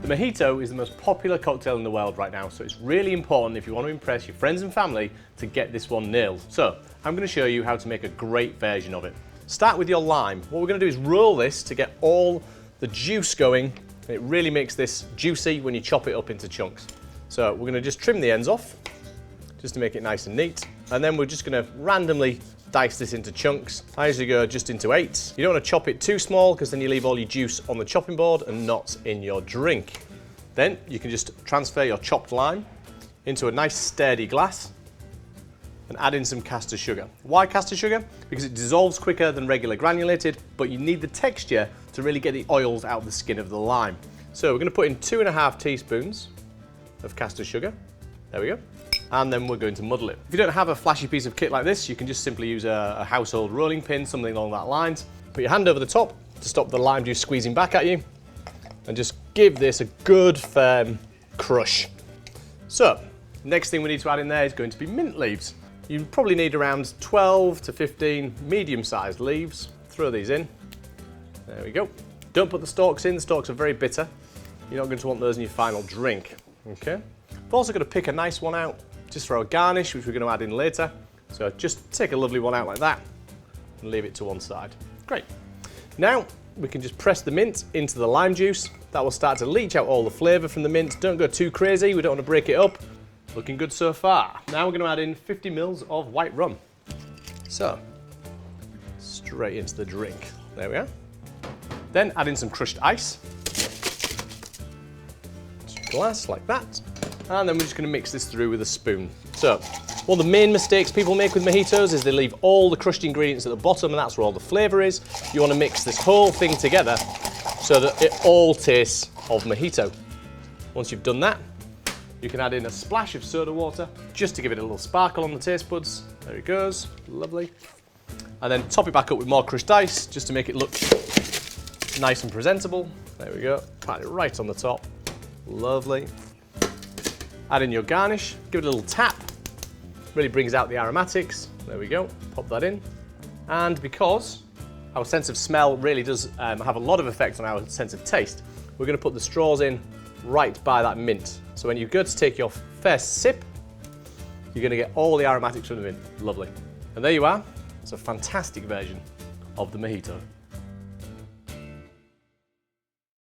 The Mojito is the most popular cocktail in the world right now, so it's really important if you want to impress your friends and family to get this one nailed. So I'm going to show you how to make a great version of it. Start with your lime. What we're going to do is roll this to get all the juice going. It really makes this juicy when you chop it up into chunks. So we're going to just trim the ends off, just to make it nice and neat. And then we're just going to randomly dice this into chunks. I usually go just into 8. You don't want to chop it too small because then you leave all your juice on the chopping board and not in your drink. Then you can just transfer your chopped lime into a nice sturdy glass and add in some castor sugar. Why castor sugar? Because it dissolves quicker than regular granulated, but you need the texture to really get the oils out of the skin of the lime. So we're going to put in 2.5 teaspoons of castor sugar. There we go. And then we're going to muddle it. If you don't have a flashy piece of kit like this, you can just simply use a household rolling pin, something along that lines. Put your hand over the top to stop the lime juice squeezing back at you, and just give this a good firm crush. So, next thing we need to add in there is going to be mint leaves. You probably need around 12 to 15 medium-sized leaves. Throw these in. There we go. Don't put the stalks in, the stalks are very bitter. You're not going to want those in your final drink. Okay. I've also got to pick a nice one out just for our garnish, which we're going to add in later. So just take a lovely one out like that and leave it to one side. Great. Now we can just press the mint into the lime juice. That will start to leach out all the flavour from the mint. Don't go too crazy, we don't want to break it up. Looking good so far. Now we're going to add in 50 ml of white rum. So, straight into the drink. There we are. Then add in some crushed ice. Glass like that. And then we're just going to mix this through with a spoon. So, one of the main mistakes people make with mojitos is they leave all the crushed ingredients at the bottom, and that's where all the flavour is. You want to mix this whole thing together so that it all tastes of mojito. Once you've done that, you can add in a splash of soda water just to give it a little sparkle on the taste buds. There it goes, lovely. And then top it back up with more crushed ice just to make it look nice and presentable. There we go, pat it right on the top. Lovely. Add in your garnish, give it a little tap. Really brings out the aromatics. There we go, pop that in. And because our sense of smell really does have a lot of effect on our sense of taste, we're going to put the straws in right by that mint. So when you go to take your first sip, you're going to get all the aromatics from the mint. Lovely. And there you are. It's a fantastic version of the mojito.